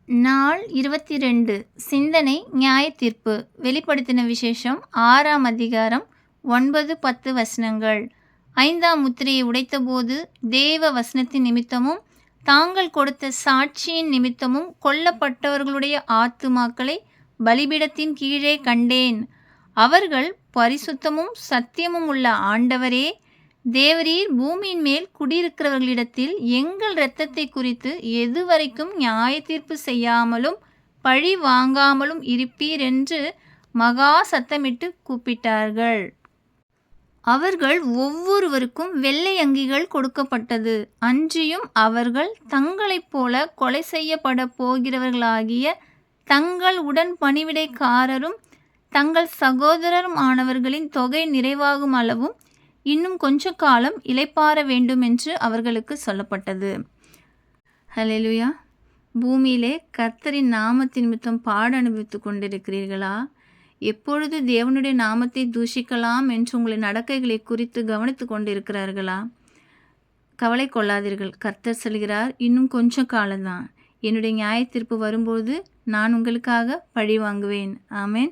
நாள் 22 சிந்தனை நியாயத்தீர்ப்பு வெளிப்படுத்தின விசேஷம் 6ஆம் அதிகாரம் 9-10 வசனங்கள். 5ஆம் முத்திரையை உடைத்தபோது தேவ வசனத்தின் நிமித்தமும் தாங்கள் கொடுத்த சாட்சியின் நிமித்தமும் கொல்லப்பட்டவர்களுடைய ஆத்துமாக்களை பலிபீடத்தின் கீழே கண்டேன். அவர்கள் பரிசுத்தமும் சத்தியமும் உள்ள ஆண்டவரே, தேவரீர் பூமியின் மேல் குடியிருக்கிறவர்களிடத்தில் எங்கள் இரத்தத்தை குறித்து எதுவரைக்கும் நியாயத்தீர்ப்பு செய்யாமலும் பழி வாங்காமலும் இருப்பீர் என்று மகா சத்தமிட்டு கூப்பிட்டார்கள். அவர்கள் ஒவ்வொருவருக்கும் வெள்ளை அங்கிகள் கொடுக்கப்பட்டது. அன்றியும் அவர்கள் தங்களைப் போல கொலை செய்யப்பட போகிறவர்களாகிய தங்கள் உடன் பணிவிடைக்காரரும் தங்கள் சகோதரரும் ஆனவர்களின் தொகை நிறைவாகும் அளவும் இன்னும் கொஞ்ச காலம் இளைப்பாற வேண்டும் என்று அவர்களுக்கு சொல்லப்பட்டது. ஹல்லேலூயா. பூமியிலே கர்த்தரின் நாமத்தின் நிமித்தம் பாட அனுபவித்து கொண்டிருக்கிறீர்களா? எப்பொழுது தேவனுடைய நாமத்தை தூஷிக்கலாம் என்று உங்களின் நடக்கைகளை குறித்து கவனித்து கொண்டிருக்கிறார்களா? கவலை கொள்ளாதீர்கள். கர்த்தர் சொல்கிறார், இன்னும் கொஞ்ச காலம்தான். என்னுடைய நியாய தீர்ப்பு வரும்போது நான் உங்களுக்காக பழி வாங்குவேன். ஆமென்.